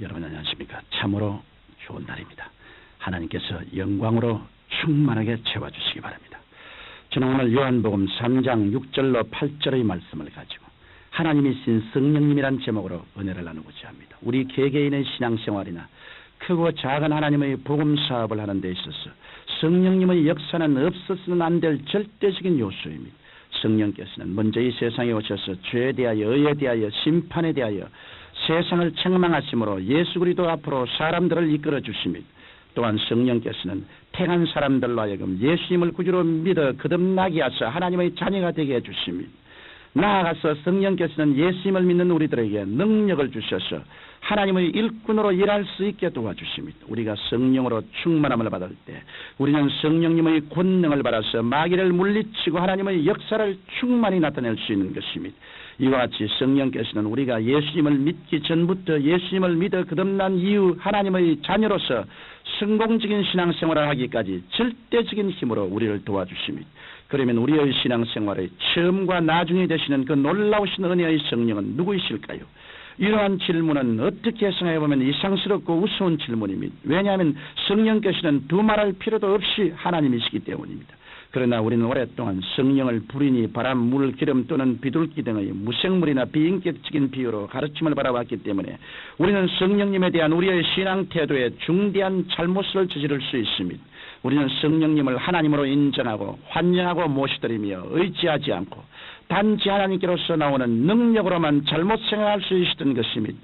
여러분 안녕하십니까? 참으로 좋은 날입니다. 하나님께서 영광으로 충만하게 채워주시기 바랍니다. 저는 오늘 요한복음 3장 6절로 8절의 말씀을 가지고 하나님이신 성령님이란 제목으로 은혜를 나누고자 합니다. 우리 개개인의 신앙생활이나 크고 작은 하나님의 복음 사업을 하는 데 있어서 성령님의 역사는 없어서는 안 될 절대적인 요소입니다. 성령께서는 먼저 이 세상에 오셔서 죄에 대하여, 의에 대하여, 심판에 대하여 세상을 책망하심으로 예수 그리스도 앞으로 사람들을 이끌어 주십니다. 또한 성령께서는 택한 사람들로 하여금 예수님을 구주로 믿어 거듭나게 하사 하나님의 자녀가 되게 해주십니다. 나아가서 성령께서는 예수님을 믿는 우리들에게 능력을 주셔서 하나님의 일꾼으로 일할 수 있게 도와주십니다. 우리가 성령으로 충만함을 받을 때 우리는 성령님의 권능을 받아서 마귀를 물리치고 하나님의 역사를 충만히 나타낼 수 있는 것입니다. 이와 같이 성령께서는 우리가 예수님을 믿기 전부터 예수님을 믿어 거듭난 이후 하나님의 자녀로서 성공적인 신앙생활을 하기까지 절대적인 힘으로 우리를 도와주십니다. 그러면 우리의 신앙생활의 처음과 나중이 되시는 그 놀라우신 은혜의 성령은 누구이실까요? 이러한 질문은 어떻게 생각해보면 이상스럽고 우스운 질문입니다. 왜냐하면 성령께서는 두말할 필요도 없이 하나님이시기 때문입니다. 그러나 우리는 오랫동안 성령을 불이니 바람, 물, 기름 또는 비둘기 등의 무생물이나 비인격적인 비유로 가르침을 받아왔기 때문에 우리는 성령님에 대한 우리의 신앙 태도에 중대한 잘못을 저지를 수 있습니다. 우리는 성령님을 하나님으로 인정하고 환영하고 모시드리며 의지하지 않고 단지 하나님께로서 나오는 능력으로만 잘못 생각할 수 있었던 것입니다.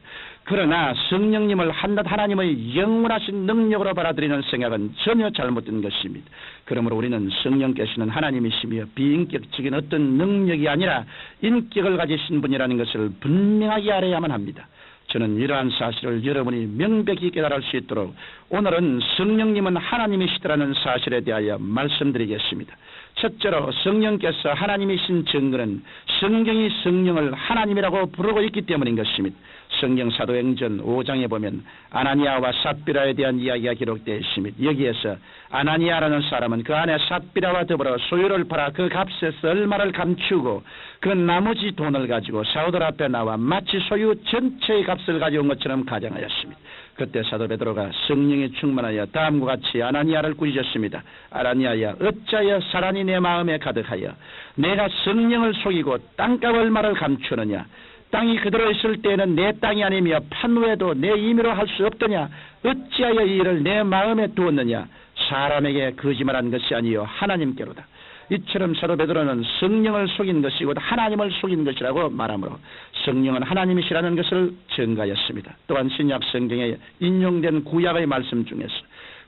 그러나 성령님을 한낱 하나님의 영원하신 능력으로 받아들이는 생각은 전혀 잘못된 것입니다. 그러므로 우리는 성령께서는 하나님이시며 비인격적인 어떤 능력이 아니라 인격을 가지신 분이라는 것을 분명하게 알아야만 합니다. 저는 이러한 사실을 여러분이 명백히 깨달을 수 있도록 오늘은 성령님은 하나님이시더라는 사실에 대하여 말씀드리겠습니다. 첫째로 성령께서 하나님이신 증거는 성경이 성령을 하나님이라고 부르고 있기 때문인 것입니다. 성경 사도행전 5장에 보면 아나니아와 삽비라에 대한 이야기가 기록되어 있습니다. 여기에서 아나니아라는 사람은 그 안에 삽비라와 더불어 소유를 팔아 그 값에서 얼마를 감추고 그 나머지 돈을 가지고 사도들 앞에 나와 마치 소유 전체의 값을 가져온 것처럼 가정하였습니다. 그때 사도 베드로가 성령에 충만하여 다음과 같이 아나니아를 꾸짖었습니다. 아나니아야, 어찌하여 사란이 내 마음에 가득하여 내가 성령을 속이고 땅값 얼마를 감추느냐? 땅이 그대로 있을 때에는 내 땅이 아니며 판후에도 내 임의로 할 수 없더냐? 어찌하여 이 일을 내 마음에 두었느냐? 사람에게 거짓말한 것이 아니요 하나님께로다. 이처럼 사도 베드로는 성령을 속인 것이 곧 하나님을 속인 것이라고 말하므로 성령은 하나님이시라는 것을 증가하였습니다. 또한 신약 성경에 인용된 구약의 말씀 중에서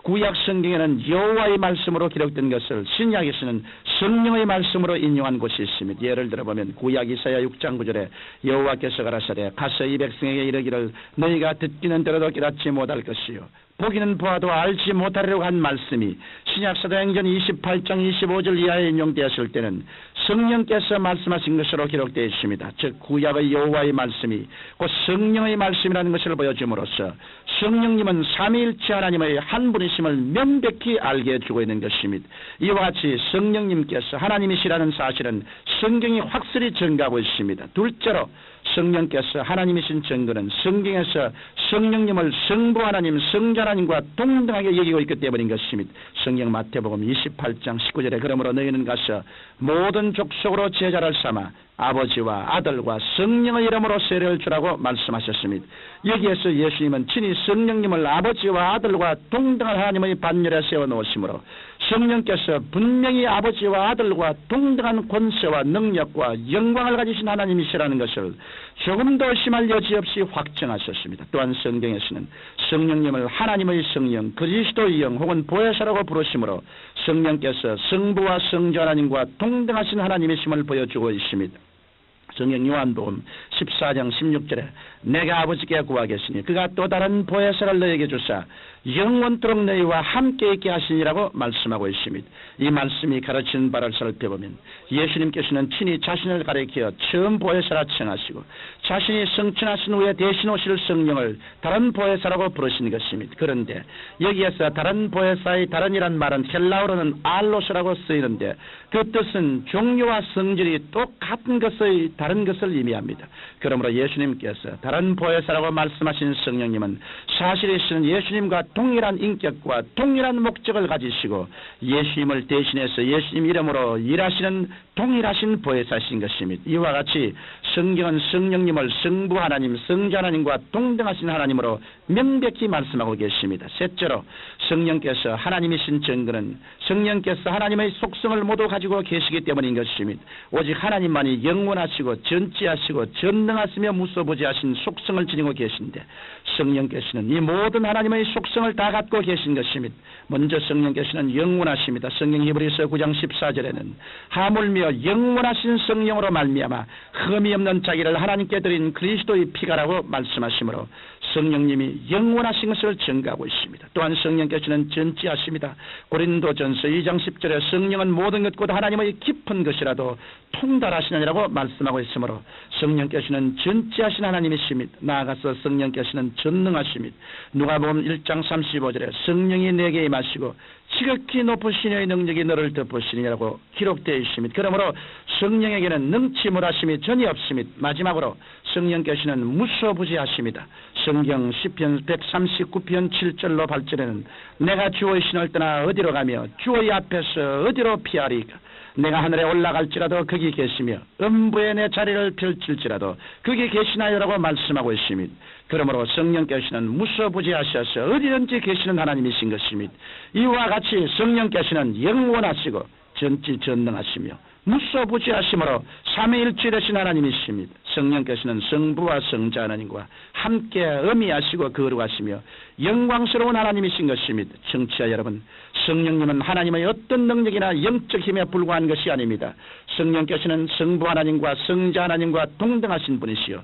구약 성경에는 여호와의 말씀으로 기록된 것을 신약에서는 성령의 말씀으로 인용한 곳이 있습니다. 예를 들어보면 구약 이사야 6장 9절에 여호와께서 가라사대 가서 이 백성에게 이르기를 너희가 듣기는 들어도 깨닫지 못할 것이요 보기는 보아도 알지 못하려고 한 말씀이 신약사도행전 28장 25절 이하에 인용되었을 때는 성령께서 말씀하신 것으로 기록되어 있습니다. 즉 구약의 여호와의 말씀이 곧 성령의 말씀이라는 것을 보여줌으로써 성령님은 삼위일체 하나님의 한 분이심을 명백히 알게 해주고 있는 것입니다. 이와 같이 성령님께서 하나님이시라는 사실은 성경이 확실히 증가하고 있습니다. 둘째로 성령께서 하나님이신 증거는 성경에서 성령님을 성부 하나님, 성자 하나님과 동등하게 여기고 있기 때문인 것입니다. 성경 마태복음 28장 19절에 그러므로 너희는 가서 모든 족속으로 제자를 삼아 아버지와 아들과 성령의 이름으로 세례를 주라고 말씀하셨습니다. 여기에서 예수님은 친히 성령님을 아버지와 아들과 동등한 하나님의 반열에 세워놓으시므로 성령께서 분명히 아버지와 아들과 동등한 권세와 능력과 영광을 가지신 하나님이시라는 것을 조금도 의심할 여지 없이 확정하셨습니다. 또한 성경에서는 성령님을 하나님의 성령, 그리스도의 영 혹은 보혜사라고 부르심으로 성령께서 성부와 성자 하나님과 동등하신 하나님이심을 보여주고 있습니다. 성경 요한복음 14장 16절에 내가 아버지께 구하겠으니 그가 또 다른 보혜사를 너에게 주사 영원토록 너희와 함께 있게 하시니라고 말씀하고 있습니다. 이 말씀이 가르치는 바를 살펴보면 예수님께서는 친히 자신을 가리켜 처음 보혜사라 칭하시고 자신이 성천하신 후에 대신 오실 성령을 다른 보혜사라고 부르신 것입니다. 그런데 여기에서 다른 보혜사의 다른이란 말은 헬라어로는 알로스라고 쓰이는데 그 뜻은 종류와 성질이 똑같은 것의 다른 것을 의미합니다. 그러므로 예수님께서 다른 보혜사라고 말씀하신 성령님은 사실에서는 예수님과 동일한 인격과 동일한 목적을 가지시고 예수님을 대신해서 예수님 이름으로 일하시는 동일하신 보혜사신 것입니다. 이와 같이 성경은 성령님을 성부 하나님, 성자 하나님과 동등하신 하나님으로 명백히 말씀하고 계십니다. 셋째로 성령께서 하나님이신 증거는 성령께서 하나님의 속성을 모두 가지고 계시기 때문인 것입니다. 오직 하나님만이 영원하시고 전지하시고 전능하시며 무소부지하신 속성을 지니고 계신데 성령께서는 이 모든 하나님의 속성을 다 갖고 계신 것입니다. 먼저 성령께서는 영원하십니다. 성경 히브리서 9장 14절에는 하물며 영원하신 성령으로 말미암아 흠이 없는 자기를 하나님께 드린 그리스도의 피가라고 말씀하시므로 성령님이 영원하신 것을 증거하고 있습니다. 또한 성령께서는 전지하십니다. 고린도전서 2장 10절에 성령은 모든 것 곧 하나님의 깊은 것이라도 통달하시느니라고 말씀하고 있으므로 성령께서는 전지하신 하나님이십니다. 나아가서 성령께서는 전능하십니다. 누가복음 1장 35절에 성령이 내게 임하시고 지극히 높으신 이의 능력이 너를 덮으시니라고 기록되어 있습니다. 그러므로 성령에게는 능치무라심이 전혀 없습니다. 마지막으로 성령께서는 무소부지하십니다. 성경 시편 139편 7절로 8절에는 내가 주의 신을 떠나 어디로 가며 주의 앞에서 어디로 피하리까? 내가 하늘에 올라갈지라도 거기 계시며 음부에 내 자리를 펼칠지라도 거기 계시나요라고 말씀하고 있습니다. 그러므로 성령께서는 무소부지하셔서 어디든지 계시는 하나님이신 것입니다. 이와 같이 성령께서는 영원하시고 전지전능하시며 무소부지하심으로 삼위일체 되신 하나님이십니다. 성령께서는 성부와 성자 하나님과 함께 어미하시고 거룩하시며 영광스러운 하나님이신 것입니다. 청취자 여러분, 성령님은 하나님의 어떤 능력이나 영적 힘에 불과한 것이 아닙니다. 성령께서는 성부 하나님과 성자 하나님과 동등하신 분이시요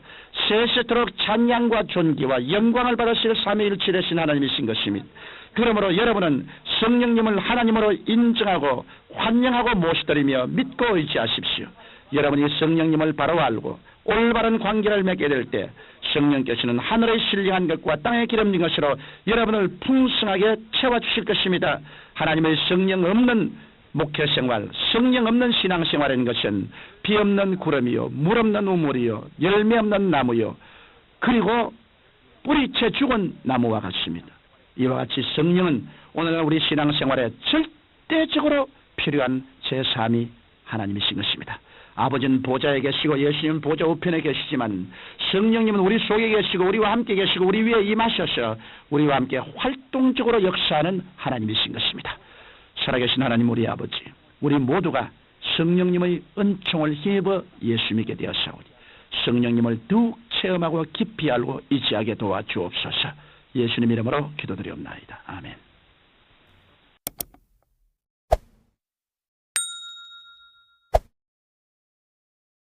세세토록 찬양과 존귀와 영광을 받으실 삼위일체 되신 하나님이신 것입니다. 그러므로 여러분은 성령님을 하나님으로 인정하고 환영하고 모시드리며 믿고 의지하십시오. 여러분이 성령님을 바로 알고 올바른 관계를 맺게 될 때 성령께서는 하늘의 신령한 것과 땅의 기름진 것으로 여러분을 풍성하게 채워주실 것입니다. 하나님의 성령 없는 목회생활, 성령 없는 신앙생활인 것은 비 없는 구름이요 물 없는 우물이요 열매 없는 나무요 그리고 뿌리채 죽은 나무와 같습니다. 이와 같이 성령은 오늘날 우리 신앙생활에 절대적으로 필요한 제3위 하나님이신 것입니다. 아버지는 보좌에 계시고 예수님은 보좌 우편에 계시지만 성령님은 우리 속에 계시고 우리와 함께 계시고 우리 위에 임하셔서 우리와 함께 활동적으로 역사하는 하나님이신 것입니다. 살아계신 하나님 우리 아버지, 우리 모두가 성령님의 은총을 힘입어 예수 믿게 되었사오니 성령님을 더욱 체험하고 깊이 알고 의지하게 도와주옵소서. 예수님 이름으로 기도드리옵나이다.